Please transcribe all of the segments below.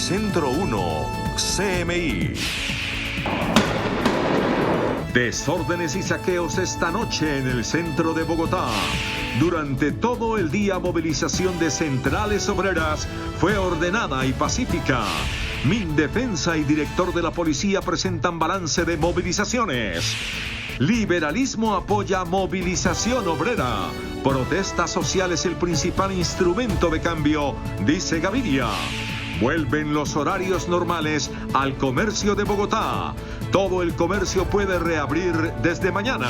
Noticentro 1, CMI. Desórdenes y saqueos esta noche en el centro de Bogotá. Durante todo el día, movilización de centrales obreras fue ordenada y pacífica. Mindefensa y director de la policía presentan balance de movilizaciones. Liberalismo apoya movilización obrera. Protesta social es el principal instrumento de cambio, dice Gaviria. Vuelven los horarios normales al comercio de Bogotá. Todo el comercio puede reabrir desde mañana.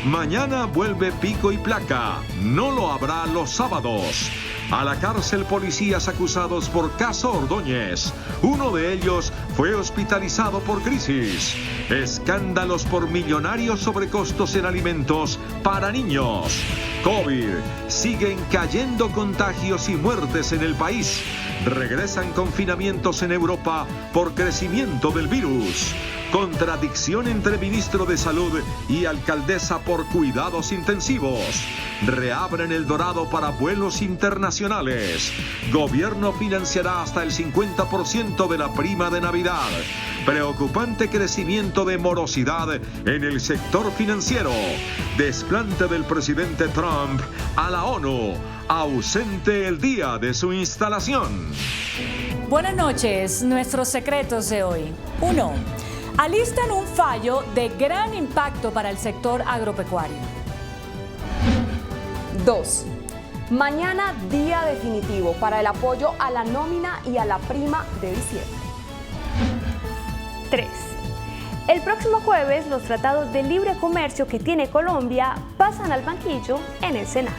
Mañana vuelve pico y placa. No lo habrá los sábados. A la cárcel policías acusados por caso Ordóñez. Uno de ellos fue hospitalizado por crisis. Escándalos por millonarios sobrecostos en alimentos para niños. COVID. Siguen cayendo contagios y muertes en el país. Regresan confinamientos en Europa por crecimiento del virus. Contradicción entre ministro de Salud y alcaldesa por cuidados intensivos. Reabren El Dorado para vuelos internacionales. Gobierno financiará hasta el 50% de la prima de Navidad. Preocupante crecimiento de morosidad en el sector financiero. Desplante del presidente Trump a la ONU. Ausente el día de su instalación. Buenas noches. Nuestros secretos de hoy. 1. Alistan un fallo de gran impacto para el sector agropecuario. 2. Mañana día definitivo para el apoyo a la nómina y a la prima de diciembre. 3. El próximo jueves los tratados de libre comercio que tiene Colombia pasan al banquillo en el Senado.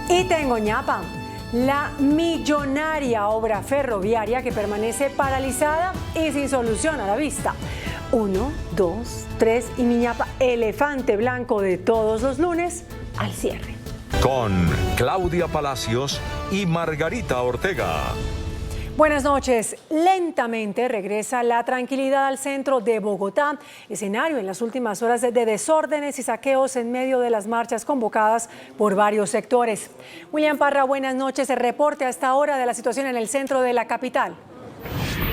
Y tengo ñapa, la millonaria obra ferroviaria que permanece paralizada y sin solución a la vista. 1, 2, 3 y mi ñapa, elefante blanco de todos los lunes al cierre. Con Claudia Palacios y Margarita Ortega. Buenas noches. Lentamente regresa la tranquilidad al centro de Bogotá, escenario en las últimas horas de desórdenes y saqueos en medio de las marchas convocadas por varios sectores. William Parra, buenas noches. El reporte a esta hora de la situación en el centro de la capital.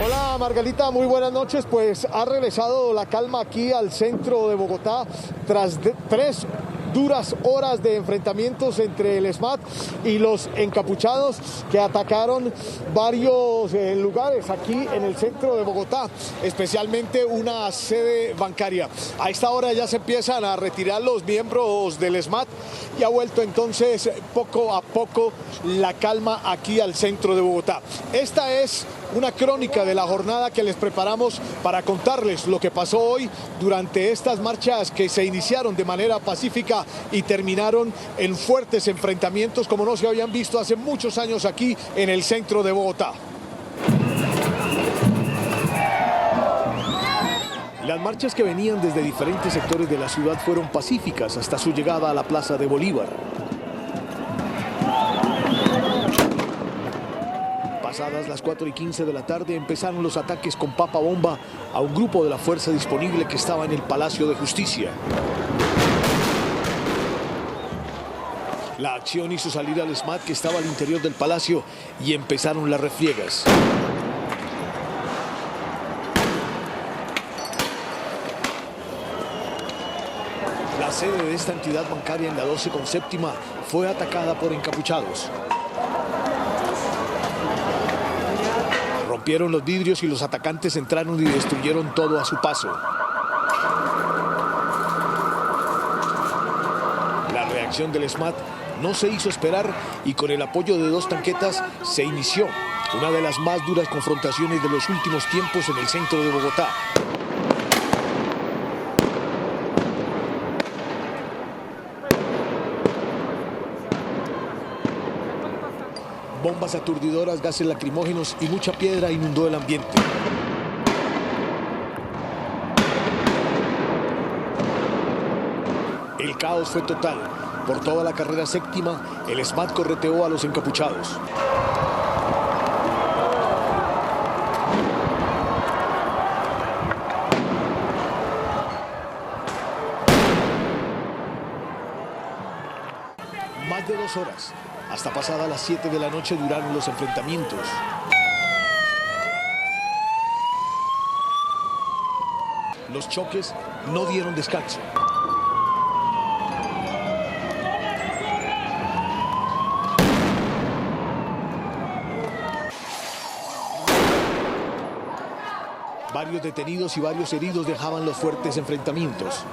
Hola Margarita, muy buenas noches. Pues ha regresado la calma aquí al centro de Bogotá tras 3 duras horas de enfrentamientos entre el SMAT y los encapuchados que atacaron varios lugares aquí en el centro de Bogotá, especialmente una sede bancaria. A esta hora ya se empiezan a retirar los miembros del SMAT y ha vuelto entonces poco a poco la calma aquí al centro de Bogotá. Esta es una crónica de la jornada que les preparamos para contarles lo que pasó hoy durante estas marchas que se iniciaron de manera pacífica y terminaron en fuertes enfrentamientos como no se habían visto hace muchos años aquí en el centro de Bogotá. Las marchas que venían desde diferentes sectores de la ciudad fueron pacíficas hasta su llegada a la Plaza de Bolívar. Pasadas las 4:15 de la tarde empezaron los ataques con papa bomba a un grupo de la fuerza disponible que estaba en el Palacio de Justicia. La acción hizo salir al SMAT que estaba al interior del palacio y empezaron las refriegas. La sede de esta entidad bancaria en la 12 con séptima fue atacada por encapuchados. Rompieron los vidrios y los atacantes entraron y destruyeron todo a su paso. La reacción del SMAT no se hizo esperar y con el apoyo de 2 tanquetas se inició una de las más duras confrontaciones de los últimos tiempos en el centro de Bogotá. Bombas aturdidoras, gases lacrimógenos y mucha piedra inundó el ambiente. El caos fue total. Por toda la carrera séptima, el SMAT correteó a los encapuchados. Más de 2 horas. Hasta pasadas las 7 de la noche duraron los enfrentamientos. Los choques no dieron descanso. Varios detenidos y varios heridos dejaban los fuertes enfrentamientos.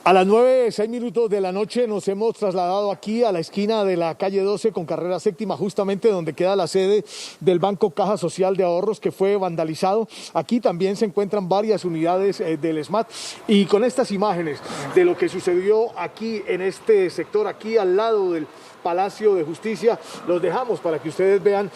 A las 9:06 de la noche nos hemos trasladado aquí a la esquina de la calle 12 con carrera séptima, justamente donde queda la sede del Banco Caja Social de Ahorros, que fue vandalizado. Aquí también se encuentran varias unidades del SMAT, y con estas imágenes de lo que sucedió aquí en este sector, aquí al lado del Palacio de Justicia, los dejamos para que ustedes vean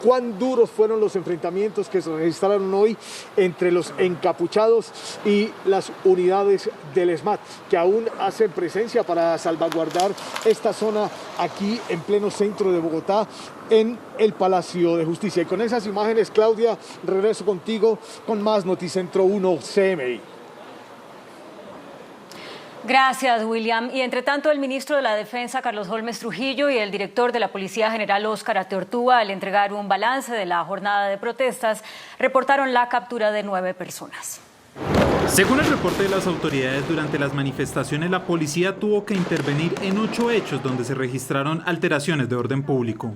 cuán duros fueron los enfrentamientos que se registraron hoy entre los encapuchados y las unidades del SMAT, que aún hacen presencia para salvaguardar esta zona aquí en pleno centro de Bogotá, en el Palacio de Justicia. Y con esas imágenes, Claudia, regreso contigo con más Noticentro 1 CMI. Gracias, William. Y entre tanto, el ministro de la Defensa, Carlos Holmes Trujillo, y el director de la Policía General, Óscar Ateortúa, al entregar un balance de la jornada de protestas, reportaron la captura de 9 personas. Según el reporte de las autoridades, durante las manifestaciones la policía tuvo que intervenir en 8 hechos donde se registraron alteraciones de orden público.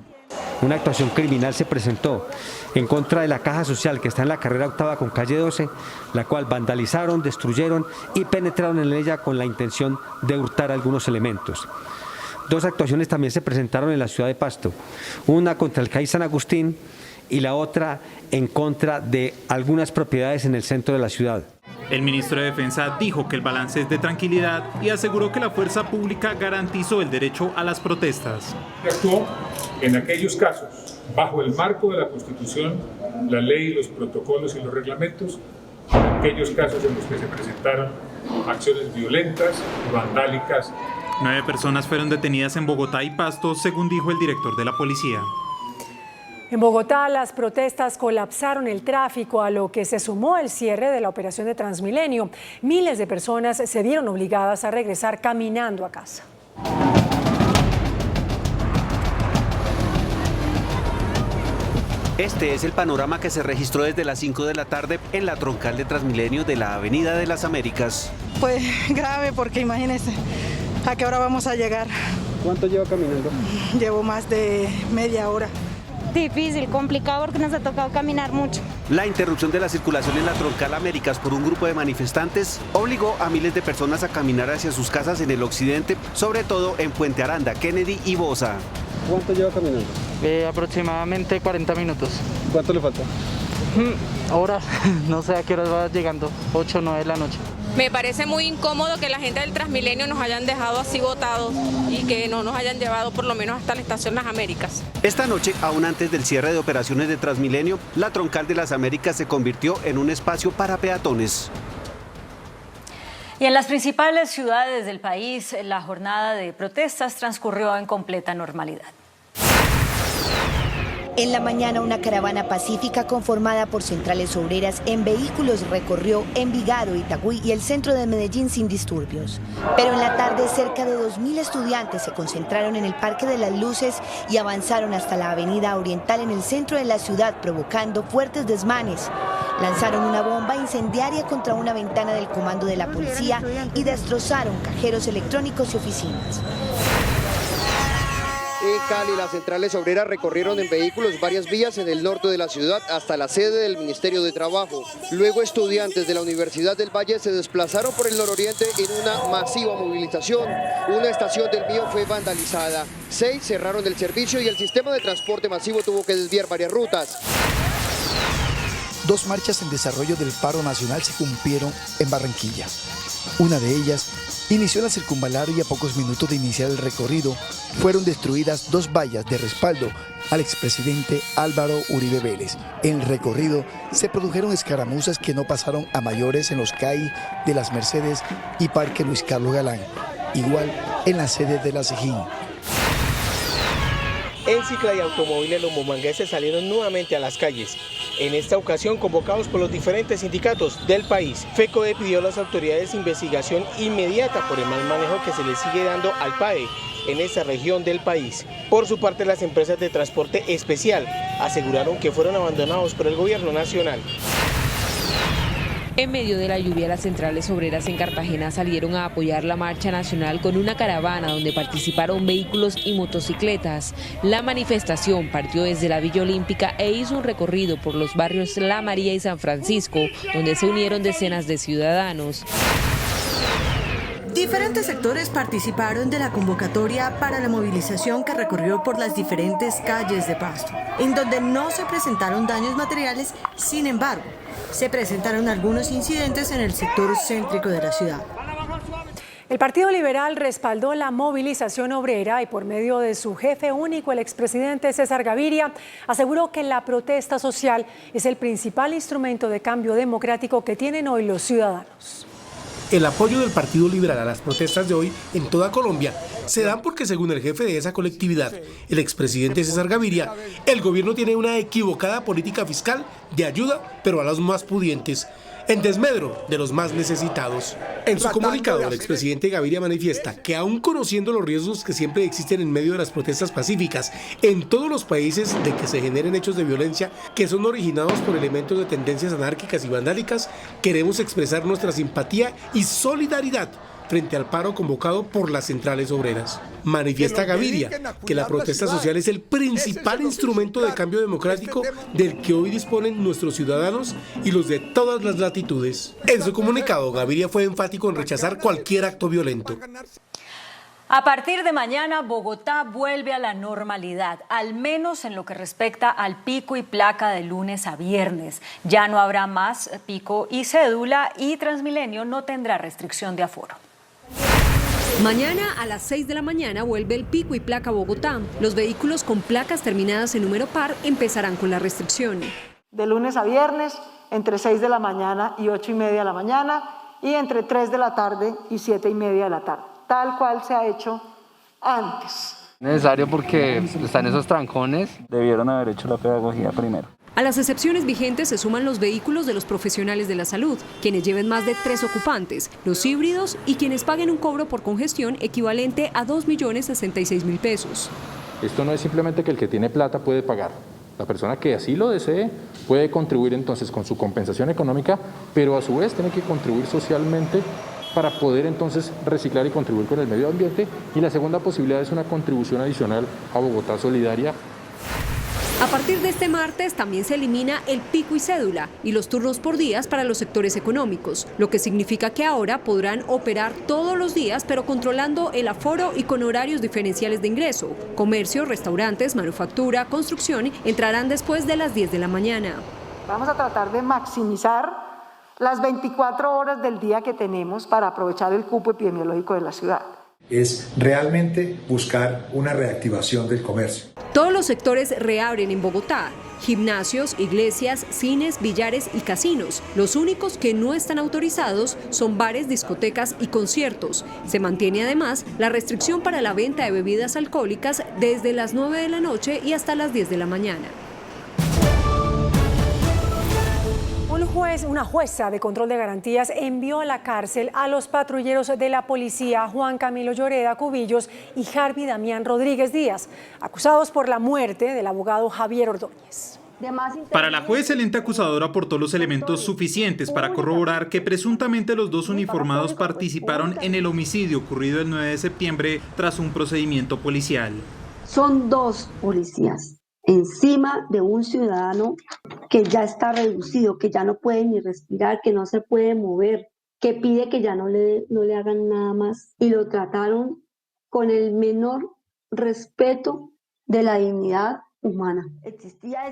Una actuación criminal se presentó en contra de la Caja Social, que está en la carrera octava con calle 12, la cual vandalizaron, destruyeron y penetraron en ella con la intención de hurtar algunos elementos. 2 actuaciones también se presentaron en la ciudad de Pasto, una contra el CAI San Agustín y la otra en contra de algunas propiedades en el centro de la ciudad. El ministro de Defensa dijo que el balance es de tranquilidad y aseguró que la fuerza pública garantizó el derecho a las protestas. Actuó en aquellos casos bajo el marco de la Constitución, la ley, los protocolos y los reglamentos, en aquellos casos en los que se presentaron acciones violentas, vandálicas. 9 personas fueron detenidas en Bogotá y Pasto, según dijo el director de la policía. En Bogotá, las protestas colapsaron el tráfico, a lo que se sumó el cierre de la operación de Transmilenio. Miles de personas se vieron obligadas a regresar caminando a casa. Este es el panorama que se registró desde las 5 de la tarde en la troncal de Transmilenio de la Avenida de las Américas. Pues grave, porque imagínense, ¿a qué hora vamos a llegar? ¿Cuánto lleva caminando? Llevo más de media hora. Difícil, complicado, porque nos ha tocado caminar mucho. La interrupción de la circulación en la troncal Américas por un grupo de manifestantes obligó a miles de personas a caminar hacia sus casas en el occidente, sobre todo en Puente Aranda, Kennedy y Bosa. ¿Cuánto lleva caminando? Aproximadamente 40 minutos. ¿Cuánto le falta? Ahora, no sé a qué hora va llegando, 8 o 9 de la noche. Me parece muy incómodo que la gente del Transmilenio nos hayan dejado así botados y que no nos hayan llevado por lo menos hasta la estación Las Américas. Esta noche, aún antes del cierre de operaciones de Transmilenio, la troncal de las Américas se convirtió en un espacio para peatones. Y en las principales ciudades del país, la jornada de protestas transcurrió en completa normalidad. En la mañana, una caravana pacífica conformada por centrales obreras en vehículos recorrió Envigado, Itagüí y el centro de Medellín sin disturbios. Pero en la tarde, cerca de 2.000 estudiantes se concentraron en el Parque de las Luces y avanzaron hasta la Avenida Oriental en el centro de la ciudad, provocando fuertes desmanes. Lanzaron una bomba incendiaria contra una ventana del comando de la policía y destrozaron cajeros electrónicos y oficinas. En Cali, las centrales obreras recorrieron en vehículos varias vías en el norte de la ciudad hasta la sede del Ministerio de Trabajo. Luego, estudiantes de la Universidad del Valle se desplazaron por el nororiente en una masiva movilización. Una estación del Mío fue vandalizada. 6 cerraron el servicio y el sistema de transporte masivo tuvo que desviar varias rutas. 2 marchas en desarrollo del paro nacional se cumplieron en Barranquilla. Una de ellas inició en la Circunvalar y a pocos minutos de iniciar el recorrido fueron destruidas 2 vallas de respaldo al expresidente Álvaro Uribe Vélez. En el recorrido se produjeron escaramuzas que no pasaron a mayores en los CAI de las Mercedes y Parque Luis Carlos Galán, igual en la sede de la SEGIN. En Cicla y automóviles, los bumangueses salieron nuevamente a las calles. en esta ocasión convocados por los diferentes sindicatos del país. FECODE pidió a las autoridades investigación inmediata por el mal manejo que se le sigue dando al PAE en esta región del país. Por su parte, las empresas de transporte especial aseguraron que fueron abandonados por el gobierno nacional. En medio de la lluvia, las centrales obreras en Cartagena salieron a apoyar la marcha nacional con una caravana donde participaron vehículos y motocicletas. La manifestación partió desde la Villa Olímpica e hizo un recorrido por los barrios La María y San Francisco, donde se unieron decenas de ciudadanos. Diferentes sectores participaron de la convocatoria para la movilización que recorrió por las diferentes calles de Pasto, en donde no se presentaron daños materiales. Sin embargo, se presentaron algunos incidentes en el sector céntrico de la ciudad. El Partido Liberal respaldó la movilización obrera y por medio de su jefe único, el expresidente César Gaviria, aseguró que la protesta social es el principal instrumento de cambio democrático que tienen hoy los ciudadanos. El apoyo del Partido Liberal a las protestas de hoy en toda Colombia se dan porque, según el jefe de esa colectividad, el expresidente César Gaviria, el gobierno tiene una equivocada política fiscal de ayuda, pero a los más pudientes, en desmedro de los más necesitados. En su comunicado, el expresidente Gaviria manifiesta que, aún conociendo los riesgos que siempre existen en medio de las protestas pacíficas en todos los países de que se generen hechos de violencia que son originados por elementos de tendencias anárquicas y vandálicas, queremos expresar nuestra simpatía y solidaridad frente al paro convocado por las centrales obreras. Manifiesta Gaviria que la protesta social es el principal instrumento de cambio democrático del que hoy disponen nuestros ciudadanos y los de todas las latitudes. En su comunicado, Gaviria fue enfático en rechazar cualquier acto violento. A partir de mañana, Bogotá vuelve a la normalidad, al menos en lo que respecta al pico y placa de lunes a viernes. Ya no habrá más pico y cédula y Transmilenio no tendrá restricción de aforo. Mañana a las 6 de la mañana vuelve el pico y placa a Bogotá. Los vehículos con placas terminadas en número par empezarán con la restricción. De lunes a viernes, entre 6 de la mañana y 8 y media de la mañana, y entre 3 de la tarde y 7 y media de la tarde, tal cual se ha hecho antes. Necesario porque están esos trancones. Debieron haber hecho la pedagogía primero. A las excepciones vigentes se suman los vehículos de los profesionales de la salud, quienes lleven más de 3 ocupantes, los híbridos y quienes paguen un cobro por congestión equivalente a 2.066.000 pesos. Esto no es simplemente que el que tiene plata puede pagar. La persona que así lo desee puede contribuir entonces con su compensación económica, pero a su vez tiene que contribuir socialmente para poder entonces reciclar y contribuir con el medio ambiente. Y la segunda posibilidad es una contribución adicional a Bogotá Solidaria. A partir de este martes también se elimina el pico y cédula y los turnos por días para los sectores económicos, lo que significa que ahora podrán operar todos los días, pero controlando el aforo y con horarios diferenciales de ingreso. Comercio, restaurantes, manufactura, construcción entrarán después de las 10 de la mañana. Vamos a tratar de maximizar las 24 horas del día que tenemos para aprovechar el cupo epidemiológico de la ciudad. Es realmente buscar una reactivación del comercio. Todos los sectores reabren en Bogotá: gimnasios, iglesias, cines, billares y casinos. Los únicos que no están autorizados son bares, discotecas y conciertos. Se mantiene además la restricción para la venta de bebidas alcohólicas desde las 9 de la noche y hasta las 10 de la mañana. Una jueza de control de garantías envió a la cárcel a los patrulleros de la policía Juan Camilo Lloreda Cubillos y Harvey Damián Rodríguez Díaz, acusados por la muerte del abogado Javier Ordóñez. Para la juez, el ente acusador aportó los elementos suficientes para corroborar que presuntamente los dos uniformados participaron en el homicidio ocurrido el 9 de septiembre tras un procedimiento policial. Son dos policías encima de un ciudadano que ya está reducido, que ya no puede ni respirar, que no se puede mover, que pide que ya no le hagan nada más, y lo trataron con el menor respeto de la dignidad humana.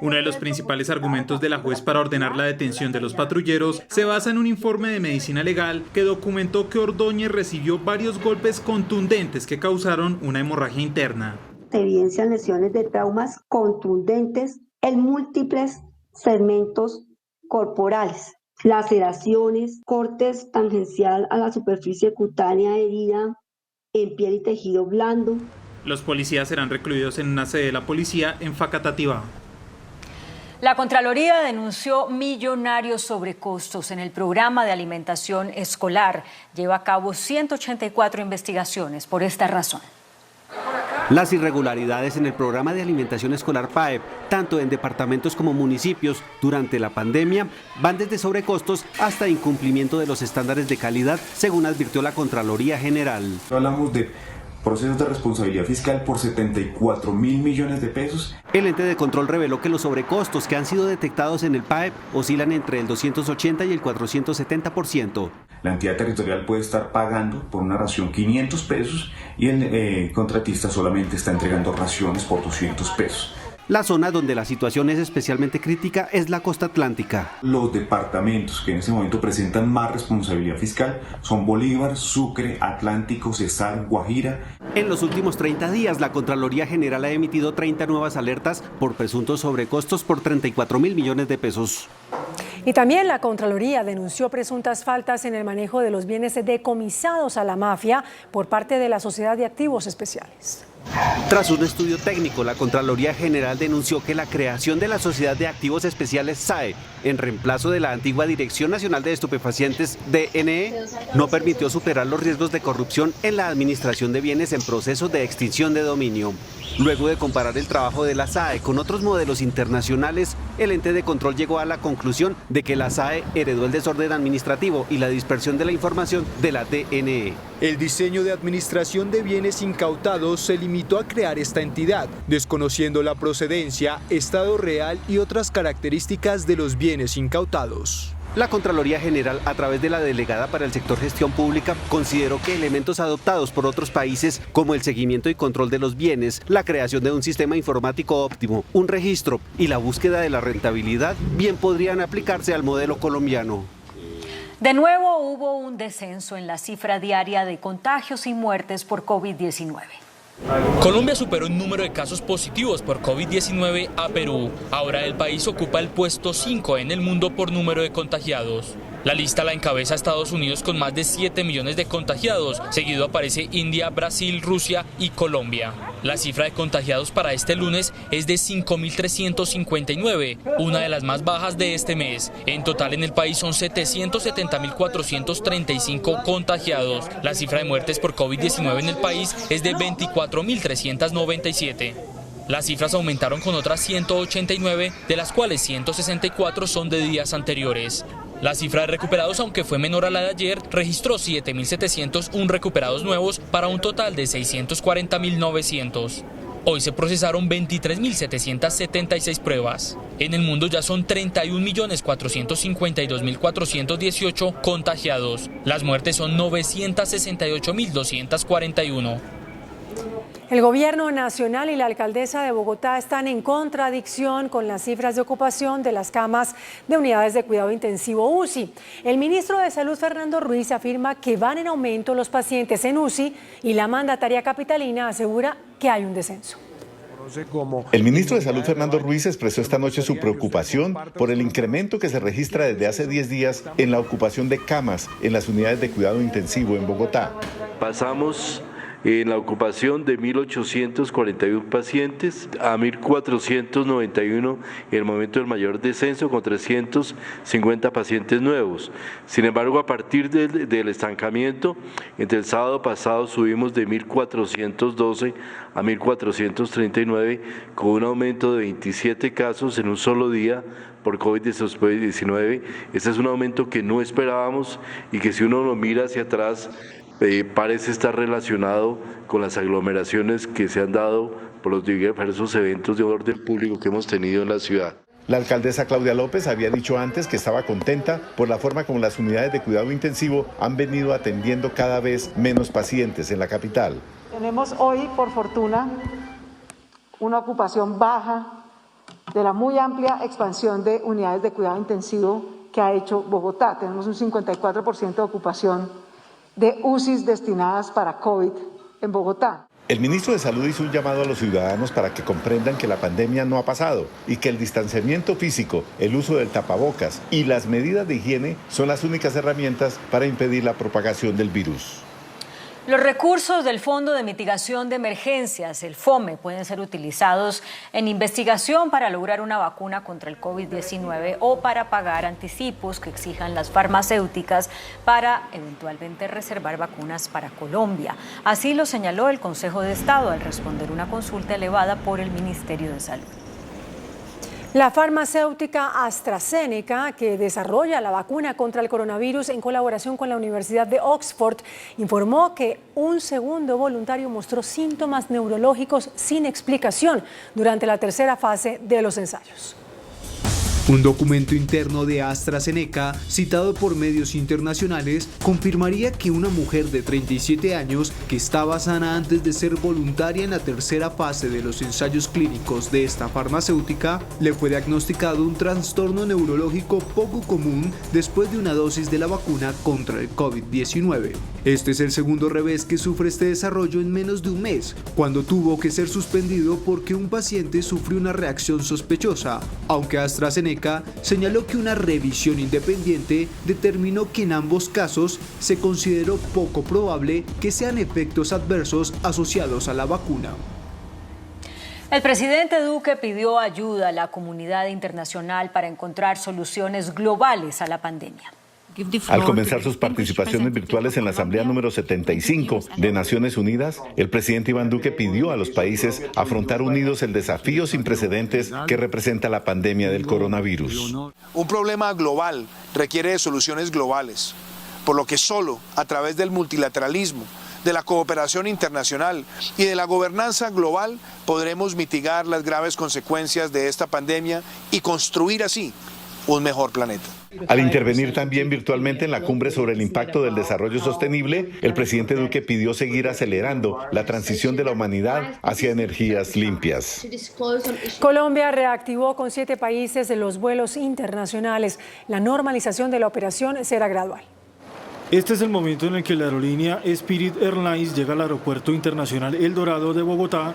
Uno de los principales argumentos de la juez para ordenar la detención de los patrulleros se basa en un informe de medicina legal que documentó que Ordóñez recibió varios golpes contundentes que causaron una hemorragia interna. Se evidencian lesiones de traumas contundentes en múltiples segmentos corporales, laceraciones, cortes tangencial a la superficie cutánea herida en piel y tejido blando. Los policías serán recluidos en una sede de la policía en Facatativá. La Contraloría denunció millonarios sobrecostos en el programa de alimentación escolar. Lleva a cabo 184 investigaciones por esta razón. Las irregularidades en el programa de alimentación escolar PAEP, tanto en departamentos como municipios, durante la pandemia, van desde sobrecostos hasta incumplimiento de los estándares de calidad, según advirtió la Contraloría General. Hablamos de procesos de responsabilidad fiscal por 74.000 millones de pesos. El ente de control reveló que los sobrecostos que han sido detectados en el PAEP oscilan entre el 280 y el 470%. La entidad territorial puede estar pagando por una ración 500 pesos y el contratista solamente está entregando raciones por 200 pesos. La zona donde la situación es especialmente crítica es la costa atlántica. Los departamentos que en este momento presentan más responsabilidad fiscal son Bolívar, Sucre, Atlántico, Cesar, Guajira. En los últimos 30 días, la Contraloría General ha emitido 30 nuevas alertas por presuntos sobrecostos por 34.000 millones de pesos. Y también la Contraloría denunció presuntas faltas en el manejo de los bienes decomisados a la mafia por parte de la Sociedad de Activos Especiales. Tras un estudio técnico, la Contraloría General denunció que la creación de la Sociedad de Activos Especiales SAE, en reemplazo de la antigua Dirección Nacional de Estupefacientes DNE, no permitió superar los riesgos de corrupción en la administración de bienes en proceso de extinción de dominio. Luego de comparar el trabajo de la SAE con otros modelos internacionales, el ente de control llegó a la conclusión de que la SAE heredó el desorden administrativo y la dispersión de la información de la DNE. El diseño de administración de bienes incautados se limitó a crear esta entidad, desconociendo la procedencia, estado real y otras características de los bienes incautados. La Contraloría General, a través de la Delegada para el Sector Gestión Pública, consideró que elementos adoptados por otros países, como el seguimiento y control de los bienes, la creación de un sistema informático óptimo, un registro y la búsqueda de la rentabilidad, bien podrían aplicarse al modelo colombiano. De nuevo hubo un descenso en la cifra diaria de contagios y muertes por COVID-19. Colombia superó el número de casos positivos por COVID-19 a Perú. Ahora el país ocupa el puesto 5 en el mundo por número de contagiados. La lista la encabeza Estados Unidos con más de 7 millones de contagiados. Seguido aparece India, Brasil, Rusia y Colombia. La cifra de contagiados para este lunes es de 5.359, una de las más bajas de este mes. En total en el país son 770.435 contagiados. La cifra de muertes por COVID-19 en el país es de 24.397. Las cifras aumentaron con otras 189, de las cuales 164 son de días anteriores. La cifra de recuperados, aunque fue menor a la de ayer, registró 7.701 recuperados nuevos para un total de 640.900. Hoy se procesaron 23.776 pruebas. En el mundo ya son 31.452.418 contagiados. Las muertes son 968.241. El gobierno nacional y la alcaldesa de Bogotá están en contradicción con las cifras de ocupación de las camas de unidades de cuidado intensivo UCI. El ministro de Salud, Fernando Ruiz, afirma que van en aumento los pacientes en UCI y la mandataria capitalina asegura que hay un descenso. El ministro de Salud, Fernando Ruiz, expresó esta noche su preocupación por el incremento que se registra desde hace 10 días en la ocupación de camas en las unidades de cuidado intensivo en Bogotá. Pasamos en la ocupación de 1.841 pacientes a 1.491 en el momento del mayor descenso, con 350 pacientes nuevos. Sin embargo, a partir del estancamiento, entre el sábado pasado subimos de 1.412 a 1.439, con un aumento de 27 casos en un solo día por COVID-19. Este es un aumento que no esperábamos y que, si uno lo mira hacia atrás, parece estar relacionado con las aglomeraciones que se han dado por los diversos eventos de orden público que hemos tenido en la ciudad. La alcaldesa Claudia López había dicho antes que estaba contenta por la forma como las unidades de cuidado intensivo han venido atendiendo cada vez menos pacientes en la capital. Tenemos hoy, por fortuna, una ocupación baja de la muy amplia expansión de unidades de cuidado intensivo que ha hecho Bogotá. Tenemos un 54% de ocupación de UCIs destinadas para COVID en Bogotá. El ministro de Salud hizo un llamado a los ciudadanos para que comprendan que la pandemia no ha pasado y que el distanciamiento físico, el uso del tapabocas y las medidas de higiene son las únicas herramientas para impedir la propagación del virus. Los recursos del Fondo de Mitigación de Emergencias, el FOME, pueden ser utilizados en investigación para lograr una vacuna contra el COVID-19 o para pagar anticipos que exijan las farmacéuticas para eventualmente reservar vacunas para Colombia. Así lo señaló el Consejo de Estado al responder una consulta elevada por el Ministerio de Salud. La farmacéutica AstraZeneca, que desarrolla la vacuna contra el coronavirus en colaboración con la Universidad de Oxford, informó que un segundo voluntario mostró síntomas neurológicos sin explicación durante la tercera fase de los ensayos. Un documento interno de AstraZeneca, citado por medios internacionales, confirmaría que una mujer de 37 años, que estaba sana antes de ser voluntaria en la tercera fase de los ensayos clínicos de esta farmacéutica, le fue diagnosticado un trastorno neurológico poco común después de una dosis de la vacuna contra el COVID-19. Este es el segundo revés que sufre este desarrollo en menos de un mes, cuando tuvo que ser suspendido porque un paciente sufrió una reacción sospechosa, aunque AstraZeneca señaló que una revisión independiente determinó que en ambos casos se consideró poco probable que sean efectos adversos asociados a la vacuna. El presidente Duque pidió ayuda a la comunidad internacional para encontrar soluciones globales a la pandemia. Al comenzar sus participaciones virtuales en la Asamblea número 75 de Naciones Unidas, el presidente Iván Duque pidió a los países afrontar unidos el desafío sin precedentes que representa la pandemia del coronavirus. Un problema global requiere de soluciones globales, por lo que solo a través del multilateralismo, de la cooperación internacional y de la gobernanza global podremos mitigar las graves consecuencias de esta pandemia y construir así un mejor planeta. Al intervenir también virtualmente en la cumbre sobre el impacto del desarrollo sostenible, el presidente Duque pidió seguir acelerando la transición de la humanidad hacia energías limpias. Colombia reactivó con 7 países los vuelos internacionales. La normalización de la operación será gradual. Este es el momento en el que la aerolínea Spirit Airlines llega al Aeropuerto Internacional El Dorado de Bogotá,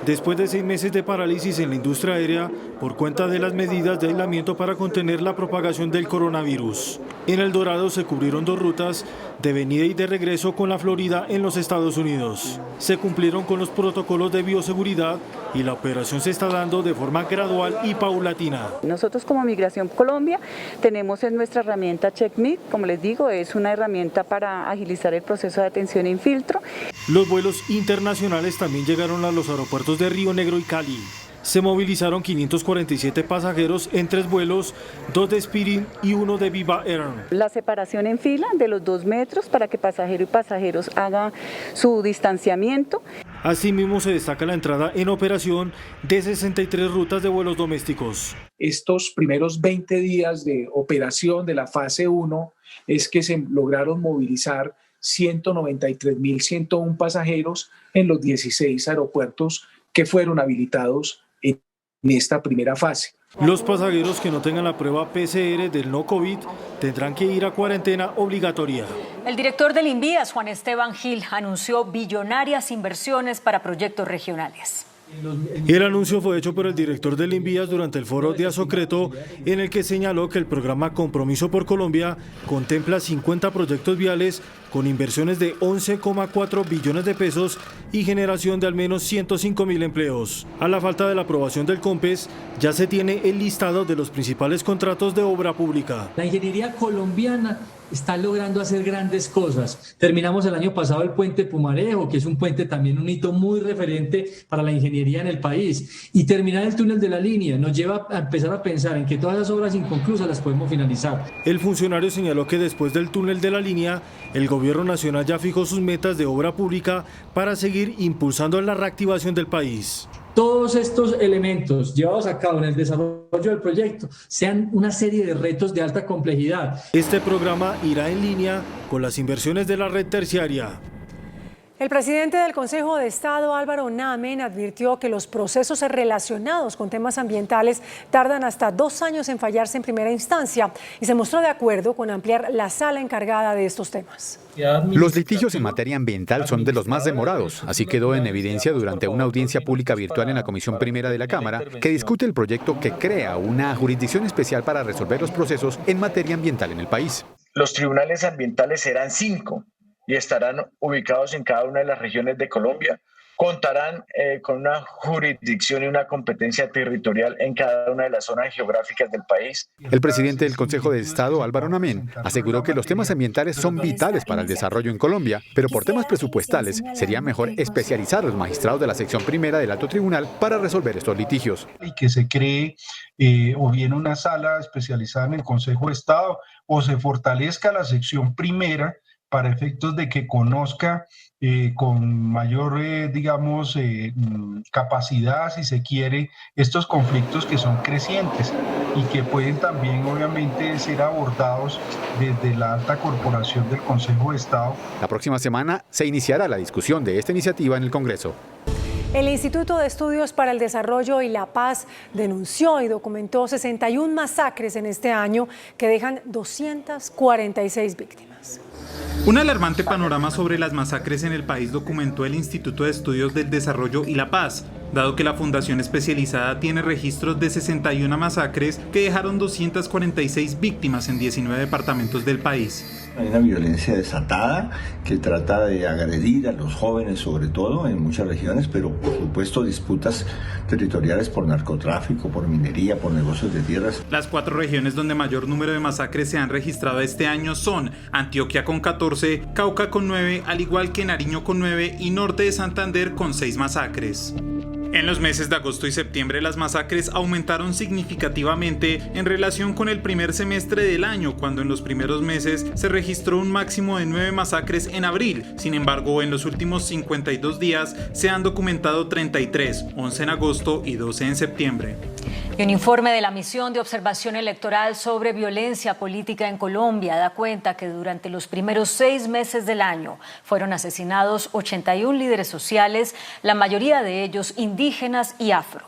después de 6 meses de parálisis en la industria aérea por cuenta de las medidas de aislamiento para contener la propagación del coronavirus. En El Dorado se cubrieron 2 rutas de venida y de regreso con la Florida en los Estados Unidos. Se cumplieron con los protocolos de bioseguridad y la operación se está dando de forma gradual y paulatina. Nosotros como Migración Colombia tenemos en nuestra herramienta CheckMe, como les digo, es una herramienta para agilizar el proceso de atención e filtro. Los vuelos internacionales también llegaron a los aeropuertos de Río Negro y Cali. Se movilizaron 547 pasajeros en 3 vuelos, 2 de Spirit y 1 de Viva Air. La separación en fila de los 2 metros para que pasajero y pasajeros hagan su distanciamiento. Asimismo se destaca la entrada en operación de 63 rutas de vuelos domésticos. Estos primeros 20 días de operación de la fase 1 es que se lograron movilizar 193.101 pasajeros en los 16 aeropuertos que fueron habilitados en esta primera fase. Los pasajeros que no tengan la prueba PCR del no COVID tendrán que ir a cuarentena obligatoria. El director del INVIAS, Juan Esteban Gil, anunció billonarias inversiones para proyectos regionales. El anuncio fue hecho por el director del INVIAS durante el foro de Asocreto, en el que señaló que el programa Compromiso por Colombia contempla 50 proyectos viales con inversiones de 11,4 billones de pesos y generación de al menos 105.000 empleos. A la falta de la aprobación del COMPES, ya se tiene el listado de los principales contratos de obra pública. La ingeniería colombiana está logrando hacer grandes cosas. Terminamos el año pasado el puente Pumarejo, que es un puente también un hito muy referente para la ingeniería en el país. Y terminar el túnel de la línea nos lleva a empezar a pensar en que todas las obras inconclusas las podemos finalizar. El funcionario señaló que después del túnel de la línea, el gobierno nacional ya fijó sus metas de obra pública para seguir impulsando la reactivación del país. Todos estos elementos llevados a cabo en el desarrollo del proyecto sean una serie de retos de alta complejidad. Este programa irá en línea con las inversiones de la red terciaria. El presidente del Consejo de Estado, Álvaro Namen, advirtió que los procesos relacionados con temas ambientales tardan hasta 2 años en fallarse en primera instancia y se mostró de acuerdo con ampliar la sala encargada de estos temas. Los litigios en materia ambiental son de los más demorados, así quedó en evidencia durante una audiencia pública virtual en la Comisión Primera de la Cámara, que discute el proyecto que crea una jurisdicción especial para resolver los procesos en materia ambiental en el país. Los tribunales ambientales serán 5. y estarán ubicados en cada una de las regiones de Colombia. Contarán con una jurisdicción y una competencia territorial en cada una de las zonas geográficas del país. El presidente del Consejo de Estado, Álvaro Namén, aseguró que los temas ambientales son vitales para el desarrollo en Colombia, pero por temas presupuestales sería mejor especializar a los magistrados de la sección primera del Alto Tribunal para resolver estos litigios. Y que se cree o bien una sala especializada en el Consejo de Estado o se fortalezca la sección primera para efectos de que conozca con mayor, capacidad, si se quiere, estos conflictos que son crecientes y que pueden también, obviamente, ser abordados desde la alta corporación del Consejo de Estado. La próxima semana se iniciará la discusión de esta iniciativa en el Congreso. El Instituto de Estudios para el Desarrollo y la Paz denunció y documentó 61 masacres en este año que dejan 246 víctimas. Un alarmante panorama sobre las masacres en el país documentó el Instituto de Estudios del Desarrollo y la Paz, dado que la Fundación Especializada tiene registros de 61 masacres que dejaron 246 víctimas en 19 departamentos del país. Hay una violencia desatada que trata de agredir a los jóvenes, sobre todo en muchas regiones, pero por supuesto disputas territoriales por narcotráfico, por minería, por negocios de tierras. Las 4 regiones donde mayor número de masacres se han registrado este año son Antioquia con 14, Cauca con 9, al igual que Nariño con 9 y Norte de Santander con 6 masacres. En los meses de agosto y septiembre las masacres aumentaron significativamente en relación con el primer semestre del año, cuando en los primeros meses se registró un máximo de 9 masacres en abril. Sin embargo, en los últimos 52 días se han documentado 33, 11 en agosto y 12 en septiembre. Y un informe de la Misión de Observación Electoral sobre Violencia Política en Colombia da cuenta que durante los primeros 6 meses del año fueron asesinados 81 líderes sociales, la mayoría de ellos indígenas y afro.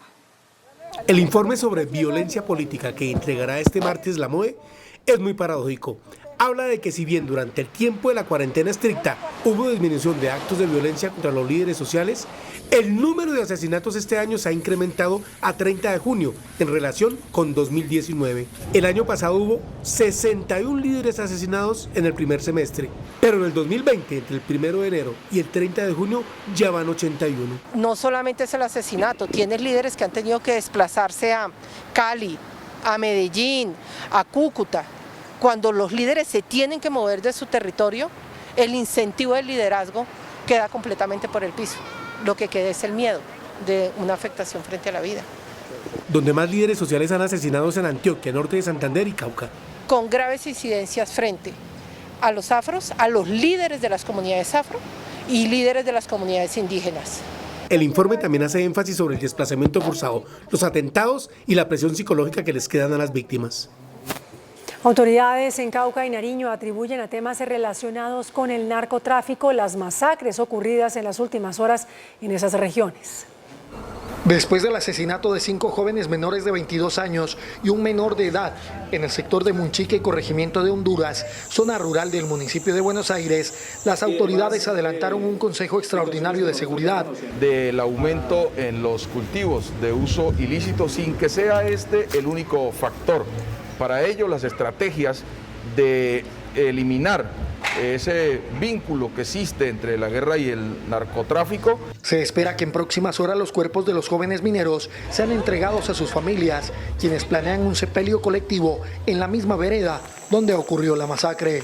El informe sobre violencia política que entregará este martes la MOE es muy paradójico. Habla de que si bien durante el tiempo de la cuarentena estricta hubo disminución de actos de violencia contra los líderes sociales, el número de asesinatos este año se ha incrementado a 30 de junio en relación con 2019. El año pasado hubo 61 líderes asesinados en el primer semestre, pero en el 2020, entre el 1 de enero y el 30 de junio, ya van 81. No solamente es el asesinato, tienes líderes que han tenido que desplazarse a Cali, a Medellín, a Cúcuta. Cuando los líderes se tienen que mover de su territorio, el incentivo del liderazgo queda completamente por el piso. Lo que queda es el miedo de una afectación frente a la vida. Donde más líderes sociales han asesinado es en Antioquia, Norte de Santander y Cauca. Con graves incidencias frente a los afros, a los líderes de las comunidades afro y líderes de las comunidades indígenas. El informe también hace énfasis sobre el desplazamiento forzado, los atentados y la presión psicológica que les quedan a las víctimas. Autoridades en Cauca y Nariño atribuyen a temas relacionados con el narcotráfico las masacres ocurridas en las últimas horas en esas regiones. Después del asesinato de 5 jóvenes menores de 22 años y un menor de edad en el sector de Munchique y corregimiento de Honduras, zona rural del municipio de Buenos Aires, las autoridades adelantaron un consejo extraordinario de seguridad. Del aumento en los cultivos de uso ilícito sin que sea este el único factor. Para ello, las estrategias de eliminar ese vínculo que existe entre la guerra y el narcotráfico. Se espera que en próximas horas los cuerpos de los jóvenes mineros sean entregados a sus familias, quienes planean un sepelio colectivo en la misma vereda donde ocurrió la masacre.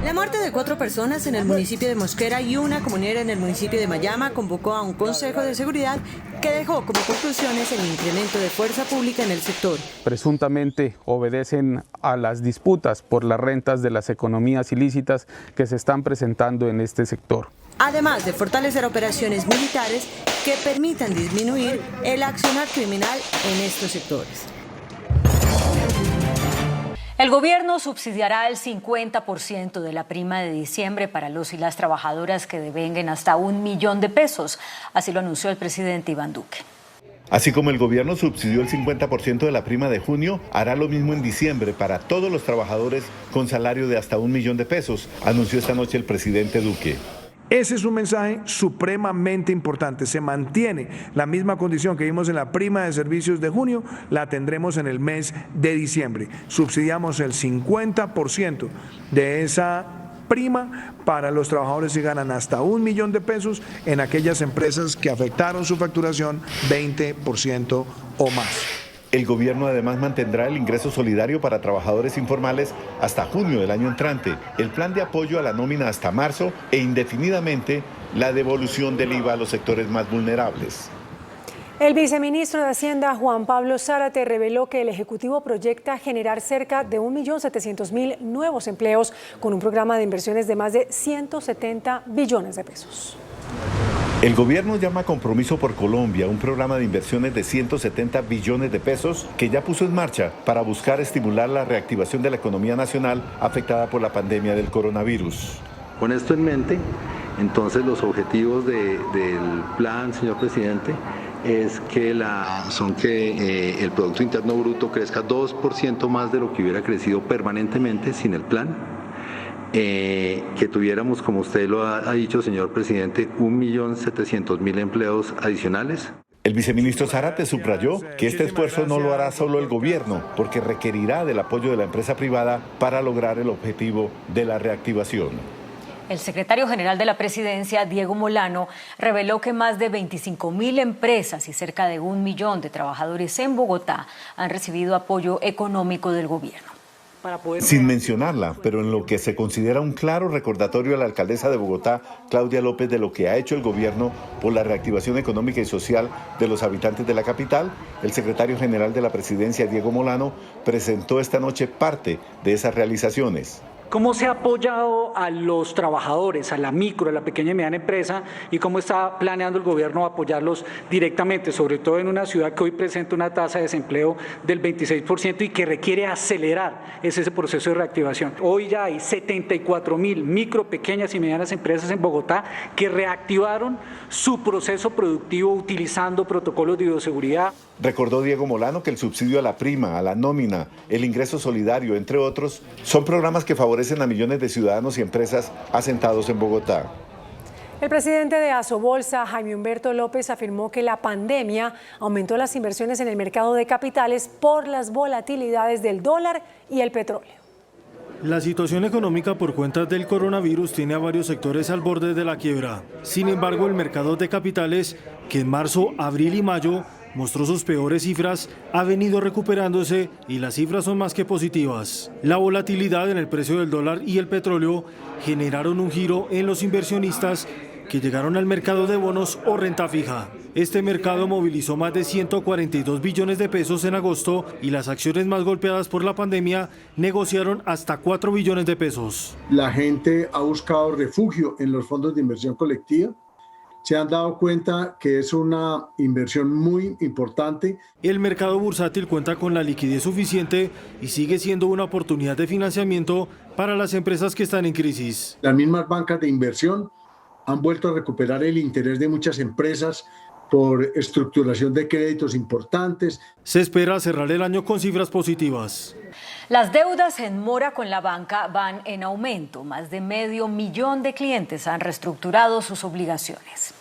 La muerte de 4 personas en el municipio de Mosquera y una comunera en el municipio de Mayama convocó a un consejo de seguridad que dejó como conclusiones el incremento de fuerza pública en el sector. Presuntamente obedecen a las disputas por las rentas de las economías ilícitas que se están presentando en este sector. Además de fortalecer operaciones militares que permitan disminuir el accionar criminal en estos sectores. El gobierno subsidiará el 50% de la prima de diciembre para los y las trabajadoras que devenguen hasta $1.000.000. Así lo anunció el presidente Iván Duque. Así como el gobierno subsidió el 50% de la prima de junio, hará lo mismo en diciembre para todos los trabajadores con salario de hasta $1.000.000, anunció esta noche el presidente Duque. Ese es un mensaje supremamente importante. Se mantiene la misma condición que vimos en la prima de servicios de junio, la tendremos en el mes de diciembre. Subsidiamos el 50% de esa prima para los trabajadores si ganan hasta 1 millón de pesos en aquellas empresas que afectaron su facturación 20% o más. El gobierno además mantendrá el ingreso solidario para trabajadores informales hasta junio del año entrante, el plan de apoyo a la nómina hasta marzo e indefinidamente la devolución del IVA a los sectores más vulnerables. El viceministro de Hacienda, Juan Pablo Zárate, reveló que el Ejecutivo proyecta generar cerca de 1.700.000 nuevos empleos con un programa de inversiones de más de 170 billones de pesos. El gobierno llama Compromiso por Colombia, un programa de inversiones de 170 billones de pesos que ya puso en marcha para buscar estimular la reactivación de la economía nacional afectada por la pandemia del coronavirus. Con esto en mente, entonces los objetivos del plan, señor presidente, son que el Producto Interno Bruto crezca 2% más de lo que hubiera crecido permanentemente sin el plan, que tuviéramos, como usted lo ha dicho, señor presidente, 1.700.000 empleos adicionales. El viceministro Zárate subrayó que este esfuerzo no lo hará solo el gobierno, porque requerirá del apoyo de la empresa privada para lograr el objetivo de la reactivación. El secretario general de la Presidencia, Diego Molano, reveló que más de 25.000 empresas y cerca de 1 millón de trabajadores en Bogotá han recibido apoyo económico del gobierno. Sin mencionarla, pero en lo que se considera un claro recordatorio a la alcaldesa de Bogotá, Claudia López, de lo que ha hecho el gobierno por la reactivación económica y social de los habitantes de la capital, el secretario general de la Presidencia, Diego Molano, presentó esta noche parte de esas realizaciones. ¿Cómo se ha apoyado a los trabajadores, a la micro, a la pequeña y mediana empresa y cómo está planeando el gobierno apoyarlos directamente, sobre todo en una ciudad que hoy presenta una tasa de desempleo del 26% y que requiere acelerar ese proceso de reactivación? Hoy ya hay 74.000 micro, pequeñas y medianas empresas en Bogotá que reactivaron su proceso productivo utilizando protocolos de bioseguridad. Recordó Diego Molano que el subsidio a la prima, a la nómina, el ingreso solidario, entre otros, son programas que favorecen a millones de ciudadanos y empresas asentados en Bogotá. El presidente de Asobolsa, Jaime Humberto López, afirmó que la pandemia aumentó las inversiones en el mercado de capitales por las volatilidades del dólar y el petróleo. La situación económica por cuenta del coronavirus tiene a varios sectores al borde de la quiebra. Sin embargo, el mercado de capitales, que en marzo, abril y mayo mostró sus peores cifras, ha venido recuperándose y las cifras son más que positivas. La volatilidad en el precio del dólar y el petróleo generaron un giro en los inversionistas que llegaron al mercado de bonos o renta fija. Este mercado movilizó más de 142 billones de pesos en agosto y las acciones más golpeadas por la pandemia negociaron hasta 4 billones de pesos. La gente ha buscado refugio en los fondos de inversión colectiva. Se han dado cuenta que es una inversión muy importante. El mercado bursátil cuenta con la liquidez suficiente y sigue siendo una oportunidad de financiamiento para las empresas que están en crisis. Las mismas bancas de inversión han vuelto a recuperar el interés de muchas empresas por estructuración de créditos importantes. Se espera cerrar el año con cifras positivas. Las deudas en mora con la banca van en aumento. Más de 500.000 de clientes han reestructurado sus obligaciones.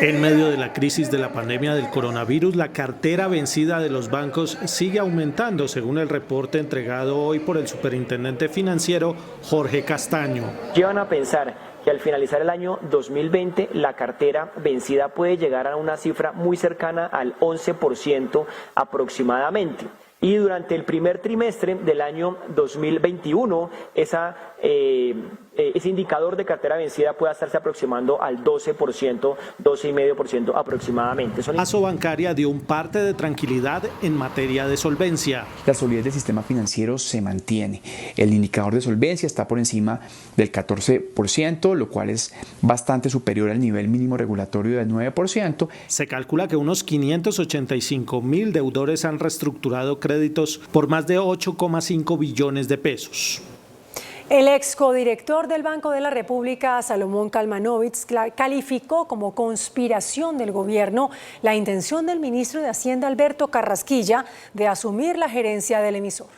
En medio de la crisis de la pandemia del coronavirus, la cartera vencida de los bancos sigue aumentando, según el reporte entregado hoy por el superintendente financiero Jorge Castaño. Llevan a pensar que al finalizar el año 2020 la cartera vencida puede llegar a una cifra muy cercana al 11% aproximadamente. Y durante el primer trimestre del año 2021, ese indicador de cartera vencida puede estarse aproximando al 12%, 12,5% aproximadamente. Asobancaria dio un parte de tranquilidad en materia de solvencia. La solidez del sistema financiero se mantiene. El indicador de solvencia está por encima del 14%, lo cual es bastante superior al nivel mínimo regulatorio del 9%. Se calcula que unos 585.000 deudores han reestructurado créditos por más de 8,5 billones de pesos. El ex codirector del Banco de la República, Salomón Kalmanovitz, calificó como conspiración del gobierno la intención del ministro de Hacienda, Alberto Carrasquilla, de asumir la gerencia del emisor.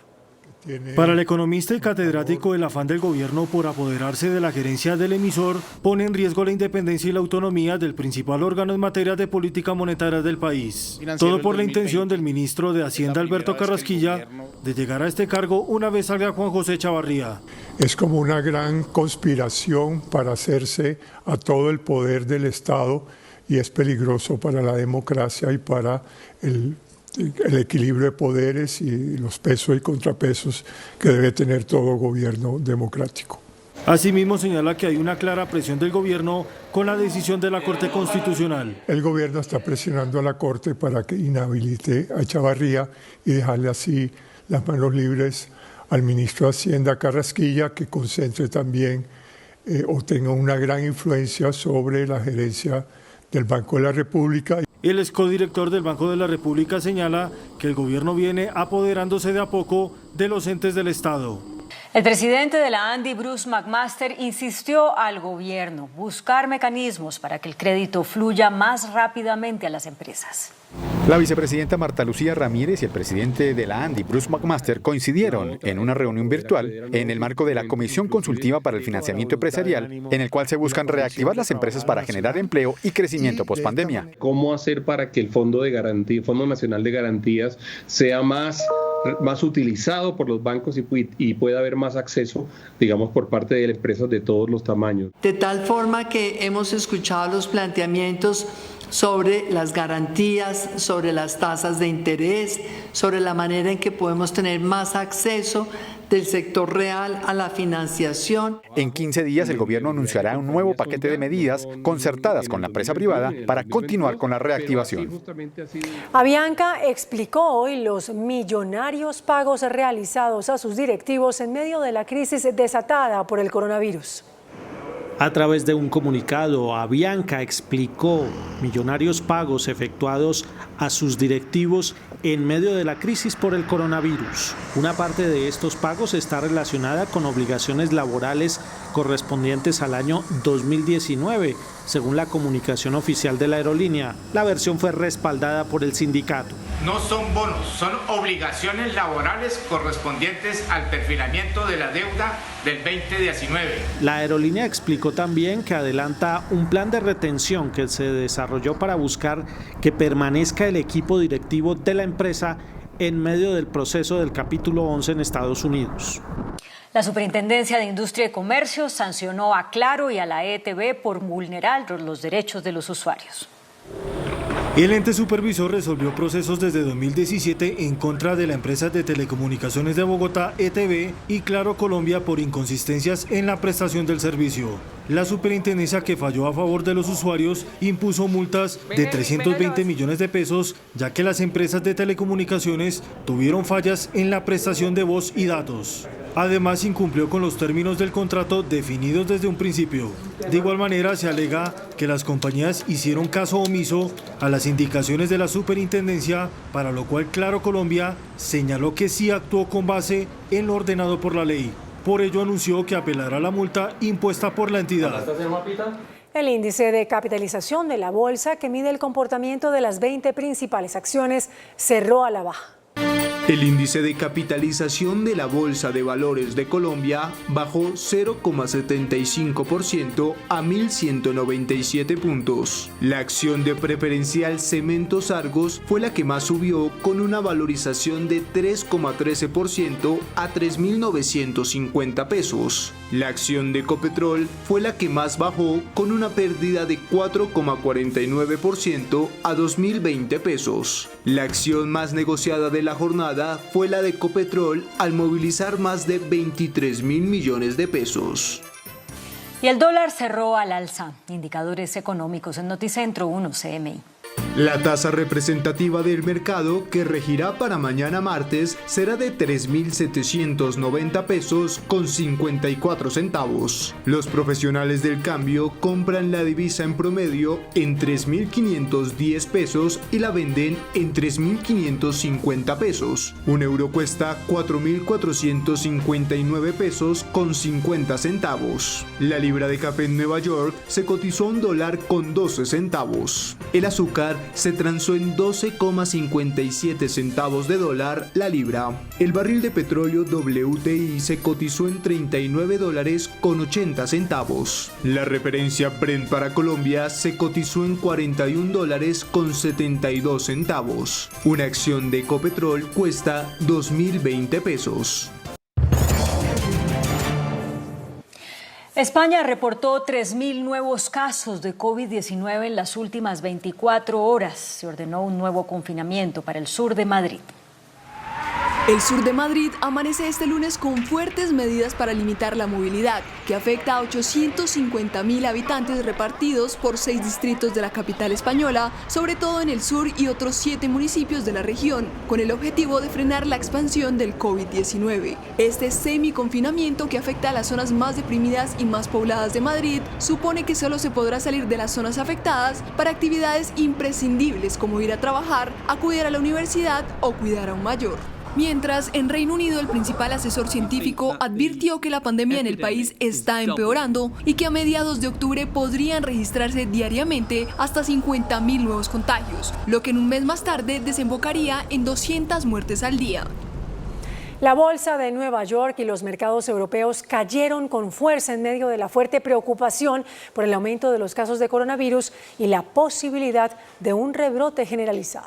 Para el economista y catedrático, el afán del gobierno por apoderarse de la gerencia del emisor pone en riesgo la independencia y la autonomía del principal órgano en materia de política monetaria del país. Todo por la intención del ministro de Hacienda, Alberto Carrasquilla, de llegar a este cargo una vez salga Juan José Chavarría. Es como una gran conspiración para hacerse a todo el poder del Estado y es peligroso para la democracia y para el equilibrio de poderes y los pesos y contrapesos que debe tener todo gobierno democrático. Asimismo señala que hay una clara presión del gobierno con la decisión de la Corte Constitucional. El gobierno está presionando a la Corte para que inhabilite a Chavarría y dejarle así las manos libres al ministro de Hacienda Carrasquilla, que concentre también o tenga una gran influencia sobre la gerencia del Banco de la República. El excodirector del Banco de la República señala que el gobierno viene apoderándose de a poco de los entes del Estado. El presidente de la ANDI, Bruce McMaster, insistió al gobierno buscar mecanismos para que el crédito fluya más rápidamente a las empresas. La vicepresidenta Marta Lucía Ramírez y el presidente de la ANDI, Bruce McMaster, coincidieron en una reunión virtual en el marco de la Comisión Consultiva para el Financiamiento Empresarial, en el cual se buscan reactivar las empresas para generar empleo y crecimiento pospandemia. ¿Cómo hacer para que el Fondo de Garantía, Fondo Nacional de Garantías, sea más utilizado por los bancos y pueda haber más acceso, digamos, por parte de empresas de todos los tamaños? De tal forma que hemos escuchado los planteamientos sobre las garantías, sobre las tasas de interés, sobre la manera en que podemos tener más acceso del sector real a la financiación. En 15 días el gobierno anunciará un nuevo paquete de medidas concertadas con la empresa privada para continuar con la reactivación. Avianca explicó hoy los millonarios pagos realizados a sus directivos en medio de la crisis desatada por el coronavirus. A través de un comunicado, Avianca explicó millonarios pagos efectuados a sus directivos en medio de la crisis por el coronavirus. Una parte de estos pagos está relacionada con obligaciones laborales correspondientes al año 2019, según la comunicación oficial de la aerolínea. La versión fue respaldada por el sindicato. No son bonos, son obligaciones laborales correspondientes al perfilamiento de la deuda del 2019. La aerolínea explicó también que adelanta un plan de retención que se desarrolló para buscar que permanezca el equipo directivo de la empresa en medio del proceso del capítulo 11 en Estados Unidos. La Superintendencia de Industria y Comercio sancionó a Claro y a la ETB por vulnerar los derechos de los usuarios. El ente supervisor resolvió procesos desde 2017 en contra de la empresa de telecomunicaciones de Bogotá, ETB, y Claro Colombia por inconsistencias en la prestación del servicio. La superintendencia, que falló a favor de los usuarios, impuso multas de 320 millones de pesos, ya que las empresas de telecomunicaciones tuvieron fallas en la prestación de voz y datos. Además, incumplió con los términos del contrato definidos desde un principio. De igual manera, se alega que las compañías hicieron caso omiso a las indicaciones de la superintendencia, para lo cual Claro Colombia señaló que sí actuó con base en lo ordenado por la ley. Por ello, anunció que apelará la multa impuesta por la entidad. El índice de capitalización de la bolsa, que mide el comportamiento de las 20 principales acciones, cerró a la baja. El índice de capitalización de la Bolsa de Valores de Colombia bajó 0,75% a 1.197 puntos. La acción de preferencial Cementos Argos fue la que más subió, con una valorización de 3,13% a 3.950 pesos. La acción de Ecopetrol fue la que más bajó, con una pérdida de 4,49% a 2.020 pesos. La acción más negociada de la jornada fue la de Ecopetrol, al movilizar más de 23.000 millones de pesos. Y el dólar cerró al alza. Indicadores económicos en Noticentro 1 CMI. La tasa representativa del mercado, que regirá para mañana martes, será de 3.790 pesos con 54 centavos. Los profesionales del cambio compran la divisa en promedio en 3.510 pesos y la venden en 3.550 pesos. Un euro cuesta 4.459 pesos con 50 centavos. La libra de café en Nueva York se cotizó $1 con 12 centavos. El azúcar se transó en 12,57 centavos de dólar la libra. El barril de petróleo WTI se cotizó en $39.80. La referencia Brent para Colombia se cotizó en $41.72. Una acción de Ecopetrol cuesta 2.020 pesos. España reportó 3.000 nuevos casos de COVID-19 en las últimas 24 horas. Se ordenó un nuevo confinamiento para el sur de Madrid. El sur de Madrid amanece este lunes con fuertes medidas para limitar la movilidad, que afecta a 850.000 habitantes repartidos por 6 distritos de la capital española, sobre todo en el sur y otros 7 municipios de la región, con el objetivo de frenar la expansión del COVID-19. Este semi-confinamiento, que afecta a las zonas más deprimidas y más pobladas de Madrid, supone que solo se podrá salir de las zonas afectadas para actividades imprescindibles como ir a trabajar, acudir a la universidad o cuidar a un mayor. Mientras, en Reino Unido, el principal asesor científico advirtió que la pandemia en el país está empeorando y que a mediados de octubre podrían registrarse diariamente hasta 50.000 nuevos contagios, lo que en un mes más tarde desembocaría en 200 muertes al día. La bolsa de Nueva York y los mercados europeos cayeron con fuerza en medio de la fuerte preocupación por el aumento de los casos de coronavirus y la posibilidad de un rebrote generalizado.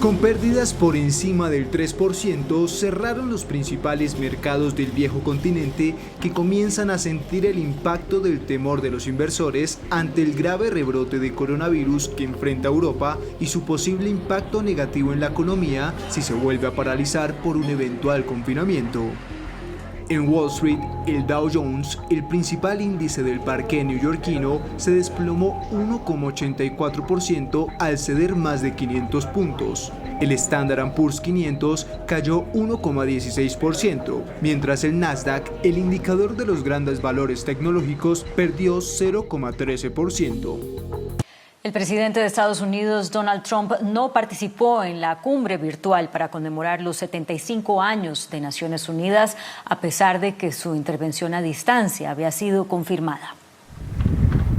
Con pérdidas por encima del 3%, cerraron los principales mercados del viejo continente, que comienzan a sentir el impacto del temor de los inversores ante el grave rebrote de coronavirus que enfrenta Europa y su posible impacto negativo en la economía si se vuelve a paralizar por un eventual confinamiento. En Wall Street, el Dow Jones, el principal índice del parque neoyorquino, se desplomó 1,84% al ceder más de 500 puntos. El Standard & Poor's 500 cayó 1,16%, mientras el Nasdaq, el indicador de los grandes valores tecnológicos, perdió 0,13%. El presidente de Estados Unidos, Donald Trump, no participó en la cumbre virtual para conmemorar los 75 años de Naciones Unidas, a pesar de que su intervención a distancia había sido confirmada.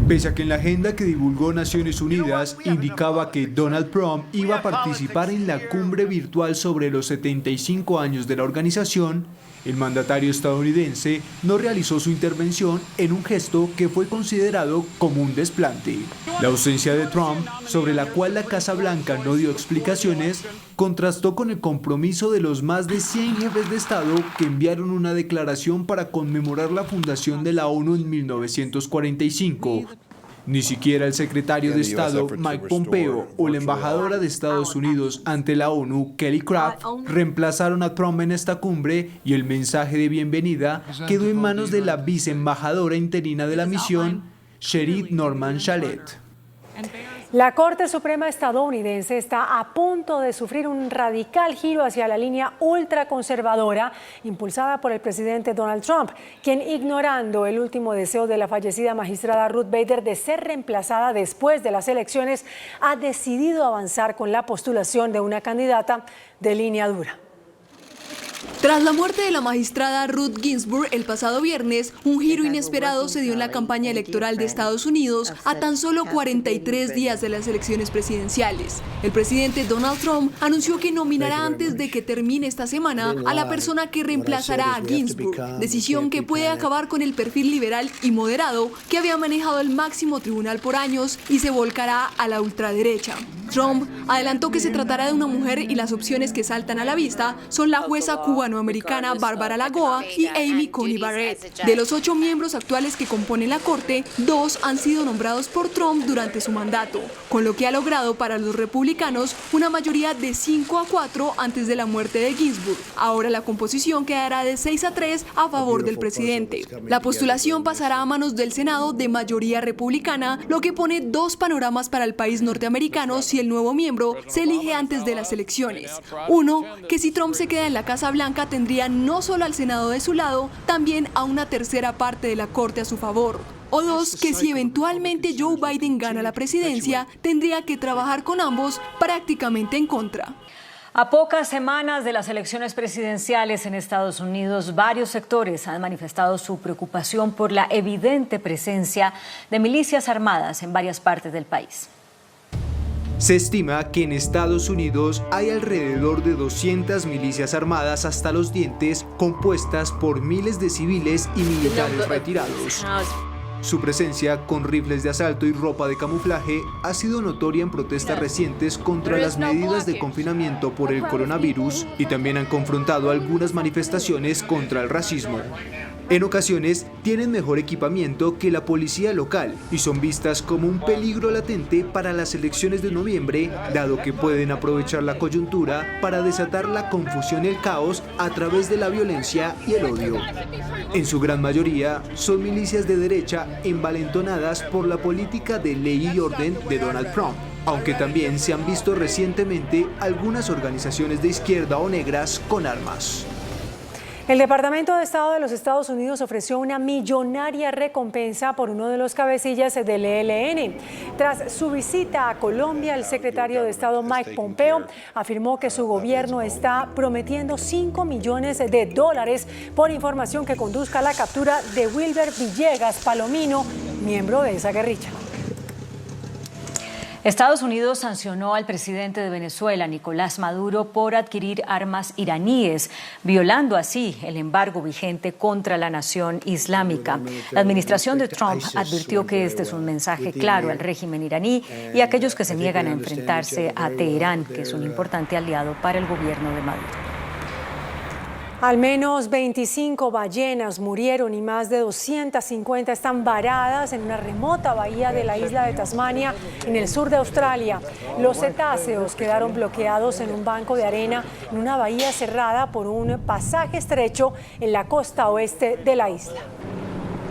Pese a que en la agenda que divulgó Naciones Unidas indicaba que Donald Trump iba a participar en la cumbre virtual sobre los 75 años de la organización, el mandatario estadounidense no realizó su intervención en un gesto que fue considerado como un desplante. La ausencia de Trump, sobre la cual la Casa Blanca no dio explicaciones, contrastó con el compromiso de los más de 100 jefes de Estado que enviaron una declaración para conmemorar la fundación de la ONU en 1945. Ni siquiera el secretario de Estado, Mike Pompeo, o la embajadora de Estados Unidos ante la ONU, Kelly Craft, reemplazaron a Trump en esta cumbre, y el mensaje de bienvenida quedó en manos de la viceembajadora interina de la misión, Cheryl Norman Chalet. La Corte Suprema estadounidense está a punto de sufrir un radical giro hacia la línea ultraconservadora impulsada por el presidente Donald Trump, quien, ignorando el último deseo de la fallecida magistrada Ruth Bader de ser reemplazada después de las elecciones, ha decidido avanzar con la postulación de una candidata de línea dura. Tras la muerte de la magistrada Ruth Ginsburg el pasado viernes, un giro inesperado se dio en la campaña electoral de Estados Unidos a tan solo 43 días de las elecciones presidenciales. El presidente Donald Trump anunció que nominará antes de que termine esta semana a la persona que reemplazará a Ginsburg, decisión que puede acabar con el perfil liberal y moderado que había manejado el máximo tribunal por años y se volcará a la ultraderecha. Trump adelantó que se tratará de una mujer y las opciones que saltan a la vista son la jueza cubanoamericana Bárbara Lagoa y Amy Coney Barrett. De los 8 miembros actuales que componen la Corte, 2 han sido nombrados por Trump durante su mandato, con lo que ha logrado para los republicanos una mayoría de 5-4 antes de la muerte de Ginsburg. Ahora la composición quedará de 6-3 a favor del presidente. La postulación pasará a manos del Senado de mayoría republicana, lo que pone 2 panoramas para el país norteamericano si el nuevo miembro se elige antes de las elecciones. Uno, que si Trump se queda en la Casa Blanca tendría no solo al Senado de su lado, también a una tercera parte de la Corte a su favor. O 2, que si eventualmente Joe Biden gana la presidencia, tendría que trabajar con ambos prácticamente en contra. A pocas semanas de las elecciones presidenciales en Estados Unidos, varios sectores han manifestado su preocupación por la evidente presencia de milicias armadas en varias partes del país. Se estima que en Estados Unidos hay alrededor de 200 milicias armadas hasta los dientes, compuestas por miles de civiles y militares retirados. Su presencia con rifles de asalto y ropa de camuflaje ha sido notoria en protestas recientes contra las medidas de confinamiento por el coronavirus y también han confrontado algunas manifestaciones contra el racismo. En ocasiones tienen mejor equipamiento que la policía local y son vistas como un peligro latente para las elecciones de noviembre, dado que pueden aprovechar la coyuntura para desatar la confusión y el caos a través de la violencia y el odio. En su gran mayoría son milicias de derecha envalentonadas por la política de ley y orden de Donald Trump, aunque también se han visto recientemente algunas organizaciones de izquierda o negras con armas. El Departamento de Estado de los Estados Unidos ofreció una millonaria recompensa por uno de los cabecillas del ELN. Tras su visita a Colombia, el secretario de Estado Mike Pompeo afirmó que su gobierno está prometiendo $5 millones por información que conduzca a la captura de Wilber Villegas Palomino, miembro de esa guerrilla. Estados Unidos sancionó al presidente de Venezuela, Nicolás Maduro, por adquirir armas iraníes, violando así el embargo vigente contra la nación islámica. La administración de Trump advirtió que este es un mensaje claro al régimen iraní y a aquellos que se niegan a enfrentarse a Teherán, que es un importante aliado para el gobierno de Maduro. Al menos 25 ballenas murieron y más de 250 están varadas en una remota bahía de la isla de Tasmania, en el sur de Australia. Los cetáceos quedaron bloqueados en un banco de arena en una bahía cerrada por un pasaje estrecho en la costa oeste de la isla.